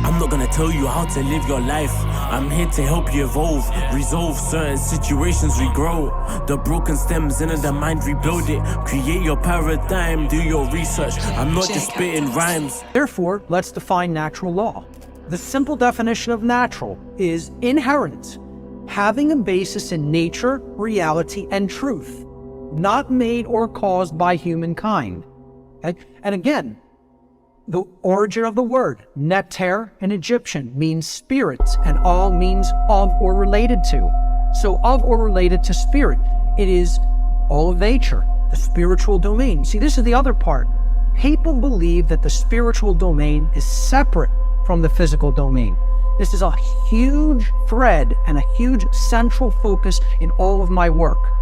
I'm not gonna tell you how to live your life. I'm here to help you evolve, resolve certain situations, regrow. The broken stems in the mind, rebuild it. Create your paradigm, do your research. I'm not just spitting rhymes. Therefore, let's define natural law. The simple definition of natural is inherent, having a basis in nature, reality, and truth, not made or caused by humankind. Okay? And again, the origin of the word, neter in Egyptian, means spirit, and all means of or related to. So of or related to spirit, it is all of nature, the spiritual domain. See, this is the other part. People believe that the spiritual domain is separate from the physical domain. This is a huge thread and a huge central focus in all of my work.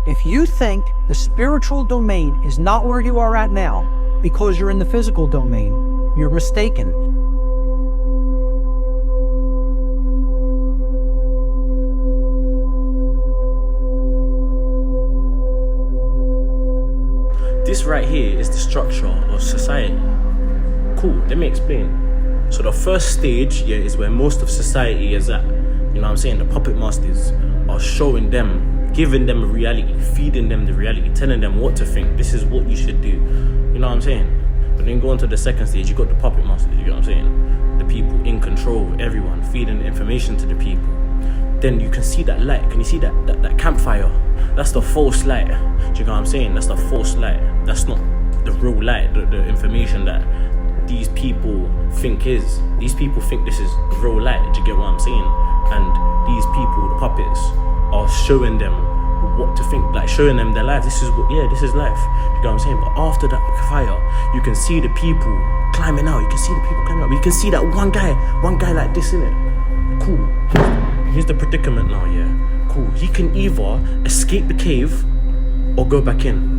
If you think the spiritual domain is not where you are at now because you're in the physical domain, you're mistaken. This right here is the structure of society. Cool, let me explain. So the first stage, is where most of society is at. You know what I'm saying? The puppet masters are showing them, giving them a reality, feeding them the reality, telling them what to think. This is what you should do. You know what I'm saying? But then go on to the second stage, you got the puppet masters, you know what I'm saying? The people in control of everyone, feeding information to the people. Then you can see that light. Can you see that campfire? That's the false light. Do you know what I'm saying? That's the false light. That's not the real light, the information that these people think is. These people think this is real light. Do you get what I'm saying? And these people, the puppets, are showing them what to think, like showing them their life. This is life. You know what I'm saying? But after that fire, you can see the people climbing out. You can see the people climbing out. You can see that one guy like this, innit? Cool. Here's the predicament now, Cool. He can either escape the cave or go back in.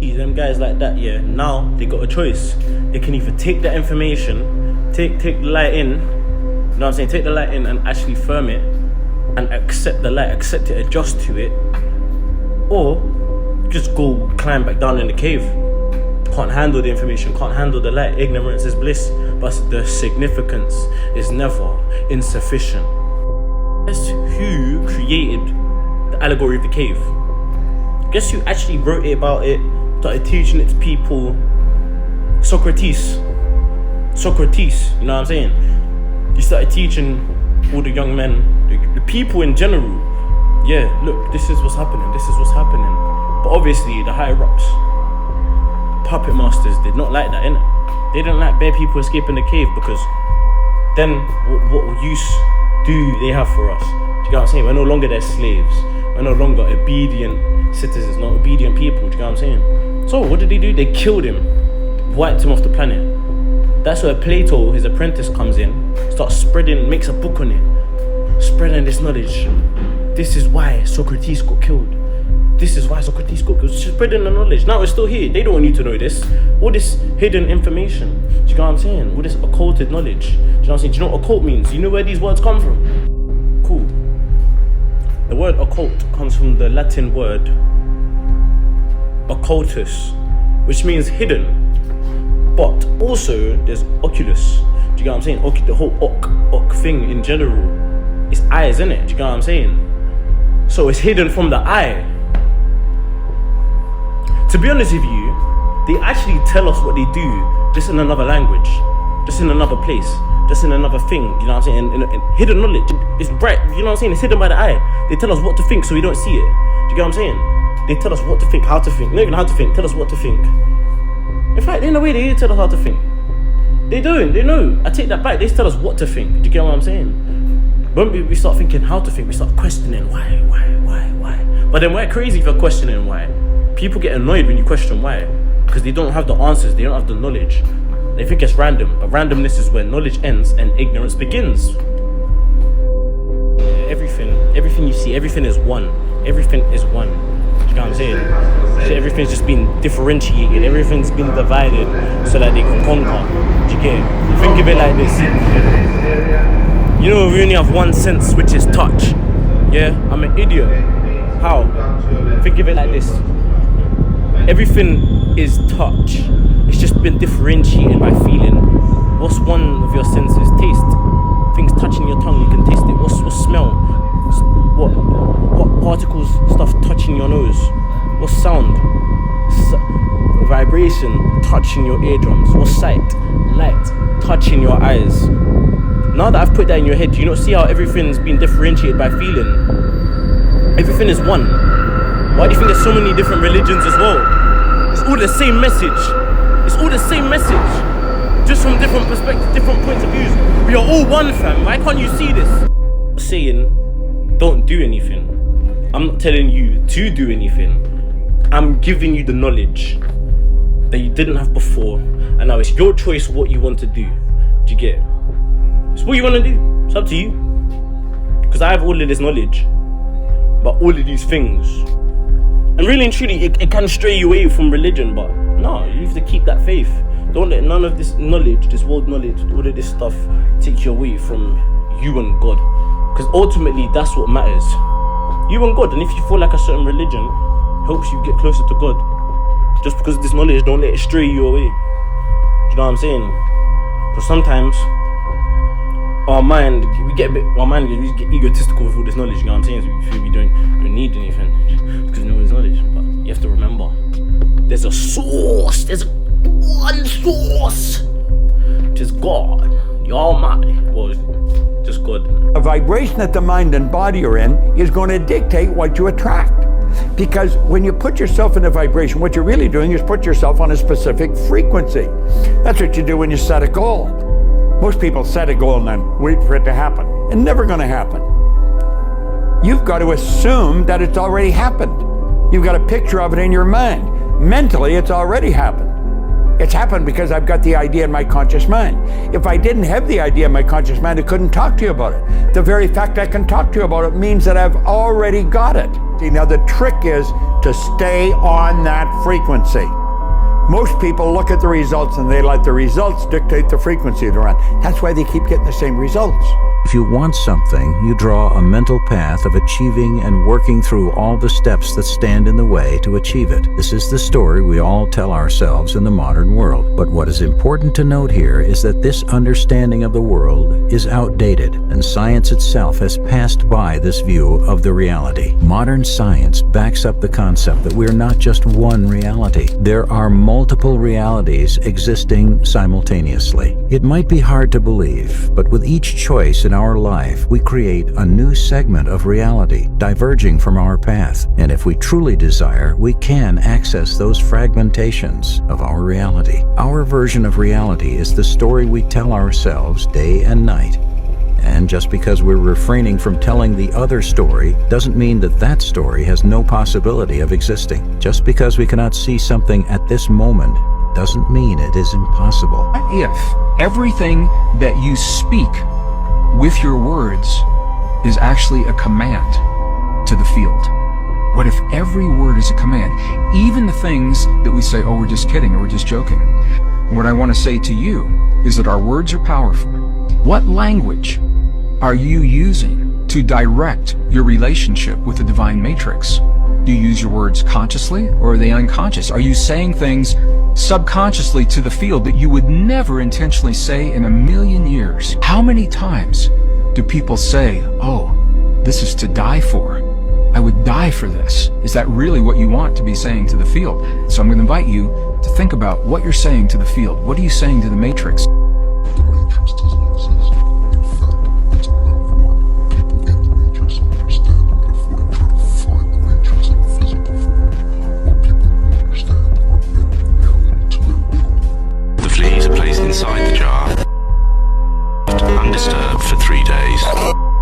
Them guys like that, now they got a choice. They can either take that information, take the light in, you know what I'm saying? Take the light in and actually firm it and accept the light, accept it, adjust to it, or just go climb back down in the cave. Can't handle the information, can't handle the light. Ignorance is bliss, but the significance is never insufficient. Guess who created the allegory of the cave? Guess who actually wrote it about it, started teaching it to people? Socrates, you know what I'm saying? He started teaching all the young men, the people in general, look, this is what's happening. But obviously the higher ups, puppet masters, did not like that, innit? They didn't like bare people escaping the cave, because then what use do they have for us? Do you get what I'm saying? We're no longer their slaves. We're no longer obedient citizens, not obedient people. Do you get what I'm saying? So what did they do? They killed him, wiped him off the planet. That's where Plato, his apprentice, comes in, starts spreading, makes a book on it, spreading this knowledge. This is why Socrates got killed. Spreading the knowledge. Now it's still here. They don't need to know this. All this hidden information. Do you know what I'm saying? All this occulted knowledge. Do you know what I'm saying? Do you know what occult means? You know where these words come from? Cool. The word occult comes from the Latin word occultus, which means hidden. But also there's oculus. Do you know what I'm saying? The whole ok thing in general is eyes, isn't it? Do you know what I'm saying? So it's hidden from the eye. To be honest with you, they actually tell us what they do just in another language, just in another place, just in another thing. You know what I'm saying? And hidden knowledge is bright. You know what I'm saying? It's hidden by the eye. They tell us what to think so we don't see it. Do you get what I'm saying? They tell us what to think, how to think. Not even how to think. Tell us what to think. In fact, in a way, they tell us how to think. They don't. They know. I take that back. They tell us what to think. Do you get what I'm saying? When we start thinking how to think, we start questioning why. But then we're crazy for questioning why. People get annoyed when you question why, because they don't have the answers. They don't have the knowledge. They think it's random, but randomness is where knowledge ends and ignorance begins. Everything you see, everything is one. Everything is one. Do you know what I'm saying? So everything's just been differentiated. Everything's been divided so that they can conquer. Do you get it? Think of it like this. You know, we only have one sense, which is touch. Yeah, I'm an idiot. How? Think of it like this. Everything is touch. It's just been differentiated by feeling. What's one of your senses? Taste. touch in your eardrums? What's sight? Light, touch in your eyes. Now that I've put that in your head, do you not see how everything's been differentiated by feeling? Everything is one. Why do you think there's so many different religions as well? It's all the same message. It's all the same message. Just from different perspectives, different points of views. We are all one, fam. Why can't you see this? I'm saying, don't do anything. I'm not telling you to do anything. I'm giving you the knowledge that you didn't have before, and now it's your choice what you want to do. Do you get it? It's what you want to do. It's up to you. Because I have all of this knowledge about all of these things. And really and truly, it can stray you away from religion, but no, you have to keep that faith. Don't let none of this knowledge, this world knowledge, all of this stuff take you away from you and God. Because ultimately, that's what matters. You and God. And if you feel like a certain religion helps you get closer to God, just because of this knowledge, don't let it stray you away. Do you know what I'm saying? Because sometimes our mind get egotistical with all this knowledge. You know what I'm saying? So we feel we don't need anything because we know this knowledge. But you have to remember, there's a source. There's one source, which is God, the Almighty. Well, just God. The vibration that the mind and body are in is going to dictate what you attract. Because when you put yourself in a vibration, what you're really doing is put yourself on a specific frequency. That's what you do when you set a goal. Most people set a goal and then wait for it to happen. It's never going to happen. You've got to assume that it's already happened. You've got a picture of it in your mind. Mentally, it's already happened. It's happened because I've got the idea in my conscious mind. If I didn't have the idea in my conscious mind, I couldn't talk to you about it. The very fact I can talk to you about it means that I've already got it. See, now the trick is to stay on that frequency. Most people look at the results and they let the results dictate the frequency they're on. That's why they keep getting the same results. If you want something, you draw a mental path of achieving and working through all the steps that stand in the way to achieve it. This is the story we all tell ourselves in the modern world. But what is important to note here is that this understanding of the world is outdated, and science itself has passed by this view of the reality. Modern science backs up the concept that we're not just one reality. There are multiple realities existing simultaneously. It might be hard to believe, but with each choice in our life, we create a new segment of reality, diverging from our path. And if we truly desire, we can access those fragmentations of our reality. Our version of reality is the story we tell ourselves day and night. And just because we're refraining from telling the other story doesn't mean that that story has no possibility of existing. Just because we cannot see something at this moment doesn't mean it is impossible. If everything that you speak with your words is actually a command to the field? What if every word is a command? Even the things that we say, oh, we're just kidding or we're just joking. What I want to say to you is that our words are powerful. What language are you using to direct your relationship with the divine matrix? Do you use your words consciously or are they unconscious? Are you saying things subconsciously to the field that you would never intentionally say in a million years? How many times do people say, oh, this is to die for? I would die for this. Is that really what you want to be saying to the field? So I'm going to invite you to think about what you're saying to the field. What are you saying to the matrix? The matrix doesn't exist. In fact, it's a metaphor. People get the matrix and understand the metaphor and try to find the matrix in the physical form. What people don't understand are men narrowing to their will. The fleas are placed inside the jar, undisturbed for 3 days.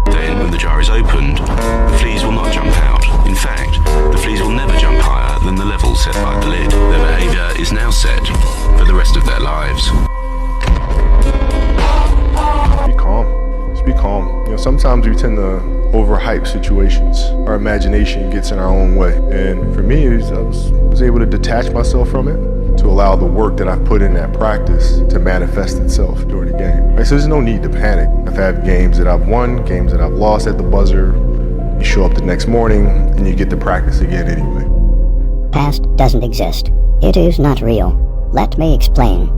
Then, when the jar is opened, the fleas will not jump out. In fact, the fleas will never jump higher than the level set by the lid. Their behaviour is now set for the rest of their lives. Be calm. Just be calm. You know, sometimes we tend to overhype situations. Our imagination gets in our own way. And for me, I was able to detach myself from it, to allow the work that I've put in that practice to manifest itself during the game. Right? So there's no need to panic. I've had games that I've won, games that I've lost at the buzzer. You show up the next morning and you get to practice again anyway. Past doesn't exist. It is not real. Let me explain.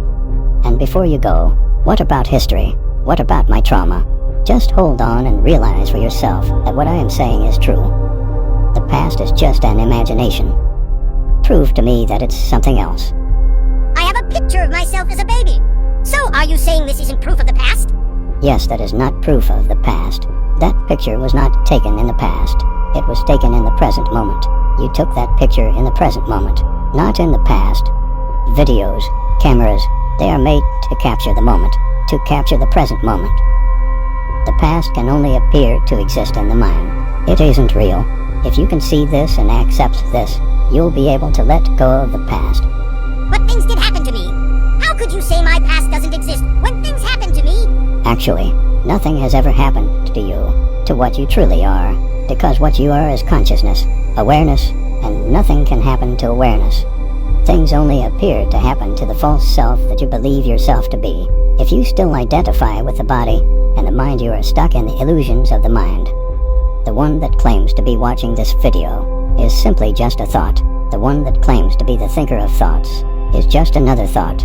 And before you go, what about history? What about my trauma? Just hold on and realize for yourself that what I am saying is true. The past is just an imagination. Prove to me that it's something else. I have a picture picture of myself as a baby. So, are you saying this isn't proof of the past? Yes, that is not proof of the past. That picture was not taken in the past. It was taken in the present moment. You took that picture in the present moment, not in the past. Videos, cameras, they are made to capture the moment, to capture the present moment. The past can only appear to exist in the mind. It isn't real. If you can see this and accept this, you'll be able to let go of the past. But things did happen to me. How could you say my past doesn't exist when things happen to me? Actually, nothing has ever happened to you, to what you truly are, because what you are is consciousness, awareness, and nothing can happen to awareness. Things only appear to happen to the false self that you believe yourself to be. If you still identify with the body and the mind, you are stuck in the illusions of the mind. The one that claims to be watching this video is simply just a thought. The one that claims to be the thinker of thoughts is just another thought.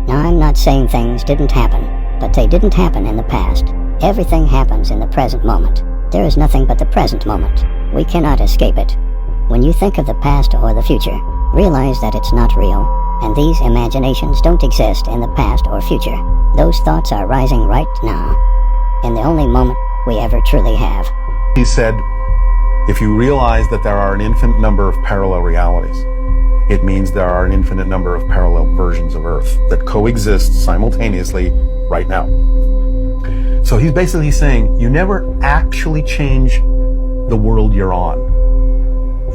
Now, I'm not saying things didn't happen, but they didn't happen in the past. Everything happens in the present moment. There is nothing but the present moment. We cannot escape it. When you think of the past or the future, realize that it's not real, and these imaginations don't exist in the past or future. Those thoughts are rising right now, in the only moment we ever truly have. He said, if you realize that there are an infinite number of parallel realities, it means there are an infinite number of parallel versions of Earth that coexist simultaneously right now. So he's basically saying, you never actually change the world you're on.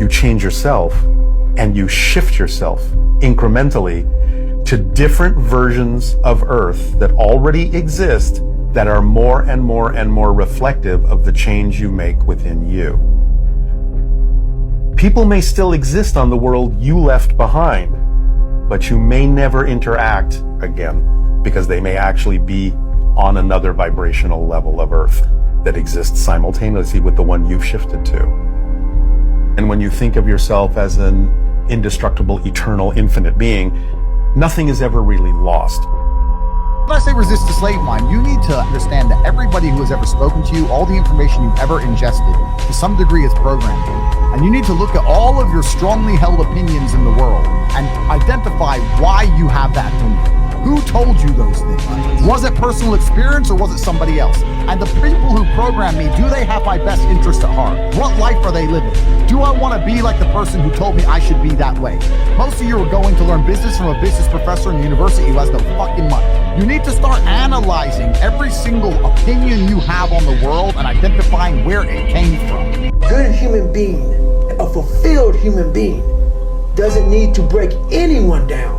You change yourself, and you shift yourself incrementally to different versions of Earth that already exist that are more and more and more reflective of the change you make within you. People may still exist on the world you left behind, but you may never interact again because they may actually be on another vibrational level of Earth that exists simultaneously with the one you've shifted to. And when you think of yourself as an indestructible, eternal, infinite being, nothing is ever really lost. When I say resist the slave mind, you need to understand that everybody who has ever spoken to you, all the information you've ever ingested, to some degree is programmed. And you need to look at all of your strongly held opinions in the world and identify why you have that opinion. Who told you those things? Was it personal experience or was it somebody else? And the people who program me, do they have my best interest at heart? What life are they living? Do I want to be like the person who told me I should be that way? Most of you are going to learn business from a business professor in university who has no fucking money. You need to start analyzing every single opinion you have on the world and identifying where it came from. A good human being, a fulfilled human being, doesn't need to break anyone down.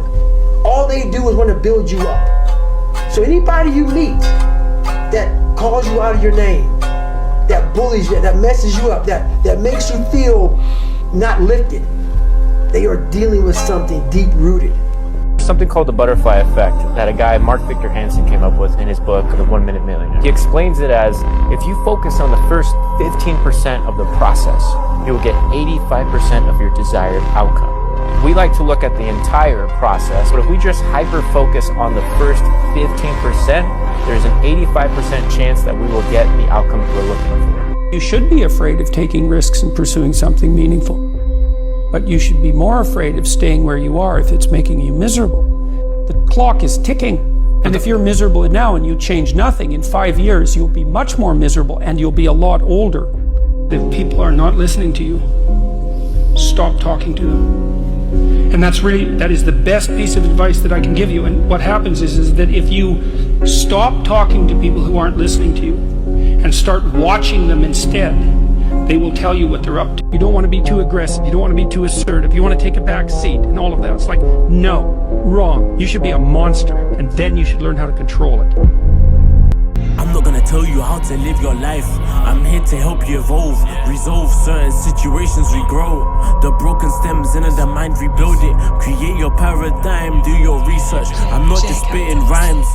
All they do is want to build you up. So anybody you meet that calls you out of your name, that bullies you, that messes you up, that makes you feel not lifted, they are dealing with something deep-rooted. Something called the butterfly effect that a guy, Mark Victor Hansen, came up with in his book, The 1 Minute Millionaire. He explains it as, if you focus on the first 15% of the process, you will get 85% of your desired outcome. We like to look at the entire process, but if we just hyper-focus on the first 15%, there's an 85% chance that we will get the outcomes we're looking for. You should be afraid of taking risks and pursuing something meaningful, but you should be more afraid of staying where you are if it's making you miserable. The clock is ticking, and if you're miserable now and you change nothing, in 5 years you'll be much more miserable and you'll be a lot older. If people are not listening to you, stop talking to them. And that is the best piece of advice that I can give you. And what happens is that if you stop talking to people who aren't listening to you and start watching them instead, they will tell you what they're up to. You don't want to be too aggressive. You don't want to be too assertive. You want to take a back seat and all of that. It's like, no, wrong. You should be a monster, and then you should learn how to control it. I'm not gonna tell you how to live your life. I'm here to help you evolve, resolve certain situations, regrow the broken stems in the mind, rebuild it. Create your paradigm, do your research. I'm not just spitting rhymes.